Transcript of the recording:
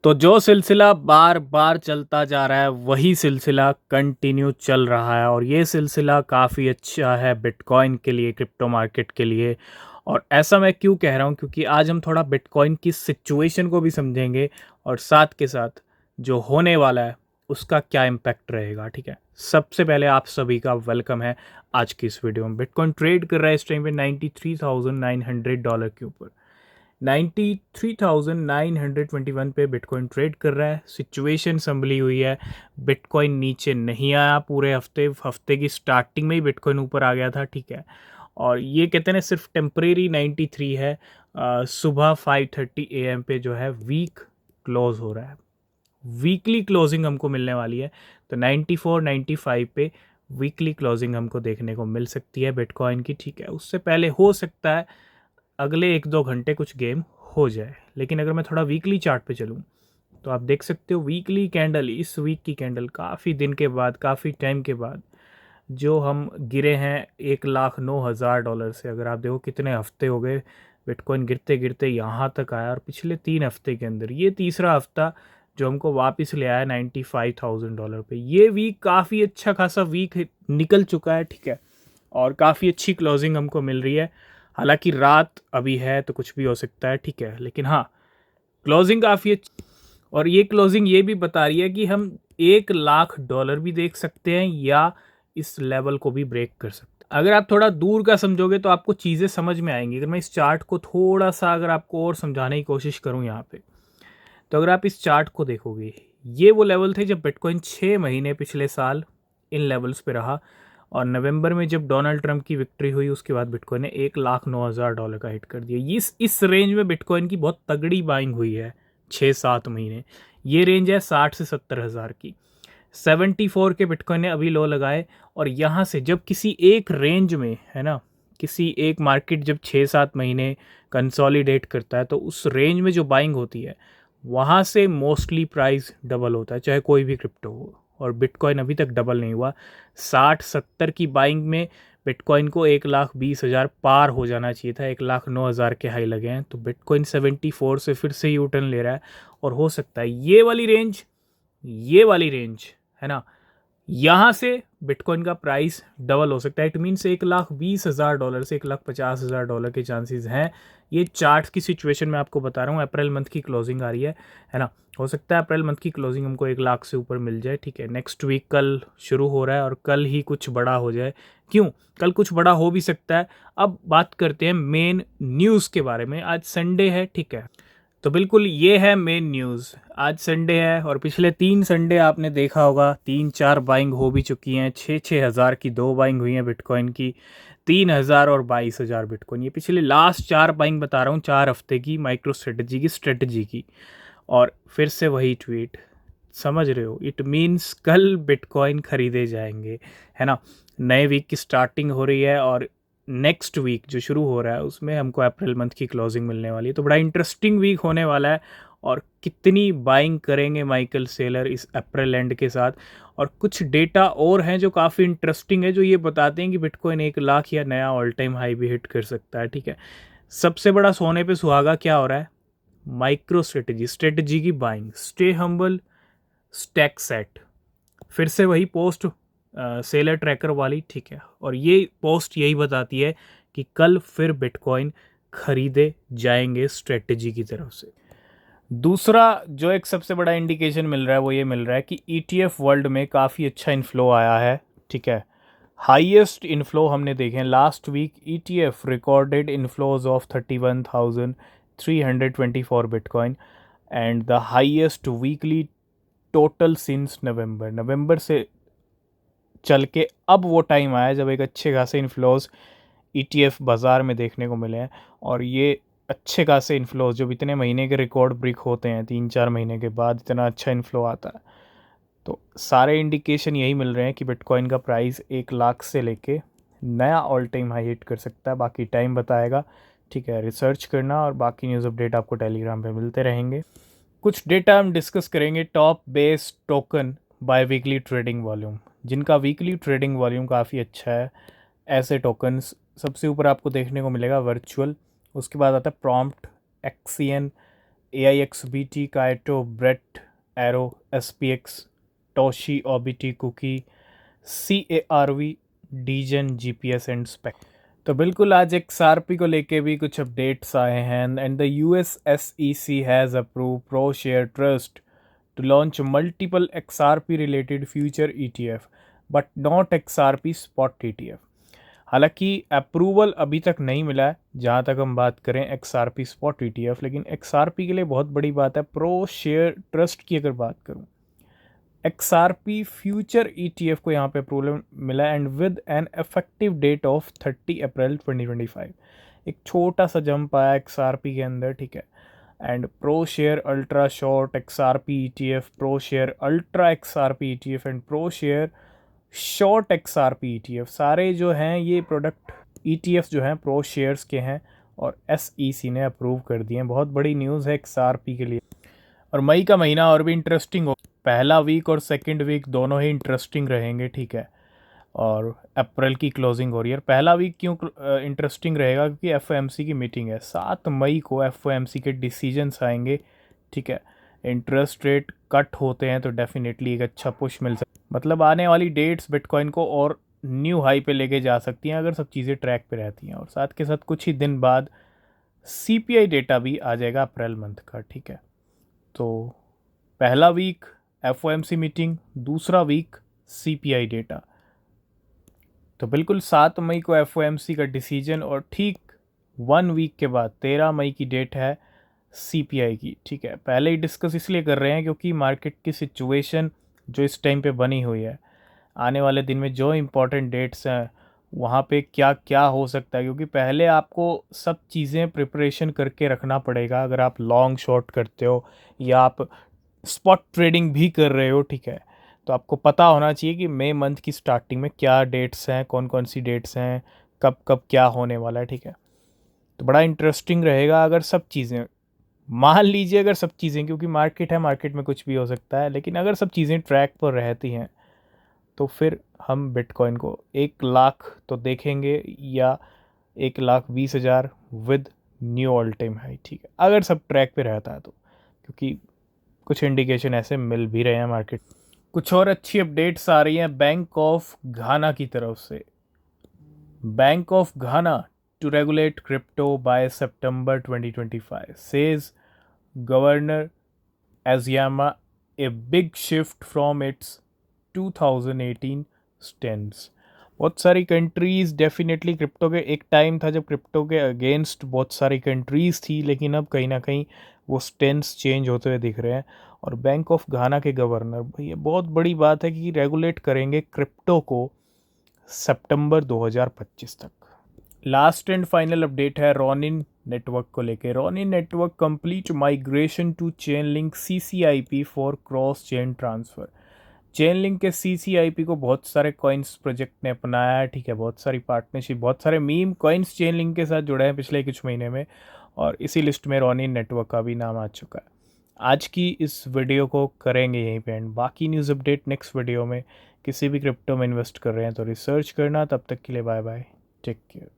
तो जो सिलसिला बार बार चलता जा रहा है वही सिलसिला कंटिन्यू चल रहा है, और ये सिलसिला काफ़ी अच्छा है बिटकॉइन के लिए, क्रिप्टो मार्केट के लिए। और ऐसा मैं क्यों कह रहा हूँ, क्योंकि आज हम थोड़ा बिटकॉइन की सिचुएशन को भी समझेंगे और साथ के साथ जो होने वाला है उसका क्या इम्पैक्ट रहेगा। ठीक है, सबसे पहले आप सभी का वेलकम है आज की इस वीडियो में। बिटकॉइन ट्रेड कर रहा है इस टाइम पे $93,900 के ऊपर। 93,921 पे बिटकॉइन ट्रेड कर रहा है। सिचुएशन संभली हुई है, बिटकॉइन नीचे नहीं आया पूरे हफ्ते की स्टार्टिंग में ही बिटकॉइन ऊपर आ गया था। ठीक है, और ये कहते हैं सिर्फ टेम्परेरी 93 है। सुबह 5:30 AM पे जो है वीक क्लोज हो रहा है, वीकली क्लोजिंग हमको मिलने वाली है। तो 94 95 पे वीकली क्लोजिंग हमको देखने को मिल सकती है बिटकॉइन की। ठीक है, उससे पहले हो सकता है अगले 1-2 घंटे कुछ गेम हो जाए। लेकिन अगर मैं थोड़ा वीकली चार्ट पे चलूँ तो आप देख सकते हो वीकली कैंडल, इस वीक की कैंडल काफ़ी दिन के बाद, काफ़ी टाइम के बाद जो हम गिरे हैं $1,09,000 से। अगर आप देखो कितने हफ्ते हो गए बिटकॉइन गिरते गिरते यहाँ तक आया, और पिछले 3 हफ्ते के अंदर ये तीसरा हफ्ता जो हमको वापस ले आया $95,000 पे। ये वीक काफ़ी अच्छा खासा वीक निकल चुका है। ठीक है, और काफ़ी अच्छी क्लोजिंग हमको मिल रही है। हालांकि रात अभी है तो कुछ भी हो सकता है। ठीक है, लेकिन हाँ, क्लोजिंग काफ़ी अच्छी, और ये क्लोजिंग ये भी बता रही है कि हम $1,00,000 भी देख सकते हैं या इस लेवल को भी ब्रेक कर सकते हैं। अगर आप थोड़ा दूर का समझोगे तो आपको चीज़ें समझ में आएंगी। अगर मैं इस चार्ट को थोड़ा सा अगर आपको और समझाने की कोशिश करूं यहाँ पे, तो अगर आप इस चार्ट को देखोगे, ये वो लेवल थे जब बिटकॉइन 6 महीने पिछले साल इन लेवल्स पे रहा। और नवंबर में जब डोनाल्ड ट्रंप की विक्ट्री हुई उसके बाद बिटकॉइन ने $1,09,000 का हिट कर दिया। इस रेंज में बिटकॉइन की बहुत तगड़ी बाइंग हुई है 6-7 महीने। ये रेंज है 60 से 70 हज़ार की। 74 के बिटकॉइन ने अभी लो लगाए, और यहाँ से जब किसी एक रेंज में है ना, किसी एक मार्केट जब 6-7 महीने कंसोलिडेट करता है तो उस रेंज में जो बाइंग होती है वहाँ से मोस्टली प्राइस डबल होता है, चाहे कोई भी क्रिप्टो हो। और बिटकॉइन अभी तक डबल नहीं हुआ। 60-70 की बाइंग में बिटकॉइन को 1,20,000 पार हो जाना चाहिए था। 1,09,000 के हाई लगे हैं, तो बिटकॉइन 74 से फिर से यू टर्न ले रहा है। और हो सकता है ये वाली रेंज है ना, यहाँ से बिटकॉइन का प्राइस डबल हो सकता है। इट मीन्स $1,20,000 से $1,50,000 के चांसेस हैं। ये चार्ट की सिचुएशन मैं आपको बता रहा हूँ। अप्रैल मंथ की क्लोजिंग आ रही है ना, हो सकता है अप्रैल मंथ की क्लोजिंग हमको 1,00,000 से ऊपर मिल जाए। ठीक है, नेक्स्ट वीक कल शुरू हो रहा है और कल ही कुछ बड़ा हो जाए। क्यों, कल कुछ बड़ा हो भी सकता है। अब बात करते हैं मेन न्यूज़ के बारे में। आज संडे है, ठीक है, तो बिल्कुल ये है मेन न्यूज़। आज संडे है और पिछले 3 संडे आपने देखा होगा 3-4 बाइंग हो भी चुकी हैं। 6-6 हज़ार की 2 बाइंग हुई हैं बिटकॉइन की, 3,000 और 22,000 बिटकॉइन। ये पिछले लास्ट 4 बाइंग बता रहा हूँ, 4 हफ्ते की माइक्रो स्ट्रेटजी की। और फिर से वही ट्वीट, समझ रहे हो, इट मीन्स कल बिटकॉइन खरीदे जाएंगे, है ना। नए वीक की स्टार्टिंग हो रही है और नेक्स्ट वीक जो शुरू हो रहा है उसमें हमको अप्रैल मंथ की क्लोजिंग मिलने वाली है। तो बड़ा इंटरेस्टिंग वीक होने वाला है। और कितनी बाइंग करेंगे माइकल सेलर इस अप्रैल एंड के साथ। और कुछ डेटा और हैं जो काफ़ी इंटरेस्टिंग है, जो ये बताते हैं कि बिटकॉइन 1,00,000 या नया ऑल टाइम हाई भी हिट कर सकता है। ठीक है, सबसे बड़ा सोने पे सुहागा क्या हो रहा है, माइक्रो स्ट्रेटजी की buying. Stay humble, stack set, फिर से वही पोस्ट सेलर ट्रैकर वाली। ठीक है, और ये पोस्ट यही बताती है कि कल फिर बिटकॉइन खरीदे जाएंगे स्ट्रेटजी की तरफ से। दूसरा जो एक सबसे बड़ा इंडिकेशन मिल रहा है वो ये मिल रहा है कि ईटीएफ वर्ल्ड में काफ़ी अच्छा इन्फ्लो आया है। ठीक है, हाईएस्ट इन्फ्लो हमने देखे हैं last week. ETF recorded inflows of 31,324 bitcoin and the highest weekly total since November से चल के अब वो टाइम आया जब एक अच्छे खासे इन्फ्लोज ईटीएफ बाज़ार में देखने को मिले हैं। और ये अच्छे खासे इन्फ्लोज जब इतने महीने के रिकॉर्ड ब्रेक होते हैं, 3-4 महीने के बाद इतना अच्छा इन्फ्लो आता है, तो सारे इंडिकेशन यही मिल रहे हैं कि बिटकॉइन का प्राइस 1,00,000 से लेके नया ऑल टाइम हाई हिट कर सकता है। बाकी टाइम बताएगा। ठीक है, रिसर्च करना, और बाकी न्यूज़ अपडेट आपको टेलीग्राम पे मिलते रहेंगे। कुछ डेटा हम डिस्कस करेंगे। Top based token by weekly trading volume, जिनका वीकली ट्रेडिंग वॉल्यूम काफ़ी अच्छा है, ऐसे टोकन्स सबसे ऊपर आपको देखने को मिलेगा वर्चुअल, उसके बाद आता है Prompt, Axion, AIXBT, Kaito, Brett, Arrow, SPX, Toshi, OBT, Cookie, CARV, Degen, GPS and Spec. तो बिल्कुल आज XRP को लेके भी कुछ अपडेट्स आए हैं and the US SEC has approve pro share trust to launch multiple XRP related future ETF but not XRP spot ETF। हालांकि अप्रूवल अभी तक नहीं मिला है जहाँ तक हम बात करें XRP स्पॉट ETF, लेकिन XRP के लिए बहुत बड़ी बात है। प्रो शेयर ट्रस्ट की अगर बात करूँ, XRP फ्यूचर ETF को यहाँ पे अप्रूवल मिला and with an effective date of 30 April 2025। एक छोटा सा जंप आया XRP के अंदर, ठीक है। And pro share ultra short XRP ETF, pro share ultra XRP ETF and pro share short XRP ETF, सारे जो हैं ये प्रोडक्ट ETFs जो हैं प्रो शेयर्स के हैं और SEC ने अप्रूव कर दिए हैं। बहुत बड़ी न्यूज़ है XRP के लिए। और मई का महीना और भी इंटरेस्टिंग हो, पहला वीक और सेकंड वीक दोनों ही इंटरेस्टिंग रहेंगे, ठीक है। और अप्रैल की क्लोजिंग हो रही है। पहला वीक क्यों इंटरेस्टिंग रहेगा? क्योंकि FOMC की मीटिंग है 7 मई को, FOMC के डिसीजंस आएंगे, ठीक है। इंटरेस्ट रेट कट होते हैं तो डेफिनेटली एक अच्छा पुश मिल सकता है। मतलब आने वाली डेट्स बिटकॉइन को और न्यू हाई पे लेके जा सकती हैं अगर सब चीज़ें ट्रैक पे रहती हैं। और साथ के साथ कुछ ही दिन बाद CPI डेटा भी आ जाएगा अप्रैल मंथ का, ठीक है। तो पहला वीक FOMC मीटिंग, दूसरा वीक CPI डेटा। तो बिल्कुल 7 मई को FOMC का डिसीजन और ठीक 1 वीक के बाद 13 मई की डेट है CPI की, ठीक है। पहले ही डिस्कस इसलिए कर रहे हैं क्योंकि मार्केट की सिचुएशन जो इस टाइम पे बनी हुई है, आने वाले दिन में जो इम्पोर्टेंट डेट्स हैं वहाँ पे क्या क्या हो सकता है, क्योंकि पहले आपको सब चीज़ें प्रिपरेशन करके रखना पड़ेगा। अगर आप लॉन्ग शॉर्ट करते हो या आप स्पॉट ट्रेडिंग भी कर रहे हो, ठीक है, तो आपको पता होना चाहिए कि मई मंथ की स्टार्टिंग में क्या डेट्स हैं, कौन कौन सी डेट्स हैं, कब कब क्या होने वाला है, ठीक है। तो बड़ा इंटरेस्टिंग रहेगा अगर सब चीज़ें, मान लीजिए अगर सब चीज़ें, क्योंकि मार्केट है, मार्केट में कुछ भी हो सकता है, लेकिन अगर सब चीज़ें ट्रैक पर रहती हैं तो फिर हम बिटकॉइन को 1 लाख तो देखेंगे या 1,20,000 with knew all time high, ठीक है, अगर सब ट्रैक पे रहता है तो। क्योंकि कुछ इंडिकेशन ऐसे मिल भी रहे हैं मार्केट। कुछ और अच्छी अपडेट्स आ रही हैं बैंक ऑफ घाना की तरफ से। Bank of Ghana to regulate crypto by September 2025 says governor Asiama, a big shift from its 2018 stands. बहुत सारी कंट्रीज़ डेफिनेटली क्रिप्टो के, एक टाइम था जब क्रिप्टो के अगेंस्ट बहुत सारी कंट्रीज़ थी, लेकिन अब कहीं ना कहीं वो स्टैंड्स चेंज होते हुए दिख रहे हैं। और बैंक ऑफ घाना के गवर्नर, भाई ये बहुत बड़ी बात है कि रेगुलेट करेंगे क्रिप्टो को सितंबर 2025 तक। लास्ट एंड फाइनल अपडेट है रॉनिन नेटवर्क को लेके। Ronin network complete migration to chain link CCIP for cross chain transfer. Chain link के CCIP को बहुत सारे कॉइन्स प्रोजेक्ट ने अपनाया है, ठीक है। बहुत सारी पार्टनरशिप, बहुत सारे मीम कॉइन्स चेन लिंक के साथ जुड़े हैं पिछले कुछ महीने में, और इसी लिस्ट में रॉनिन नेटवर्क का भी नाम आ चुका है। आज की इस वीडियो को करेंगे यहीं पे एंड। बाकी न्यूज़ अपडेट नेक्स्ट वीडियो में। किसी भी क्रिप्टो में इन्वेस्ट कर रहे हैं तो रिसर्च करना। तब तक के लिए बाय बाय, टेक केयर।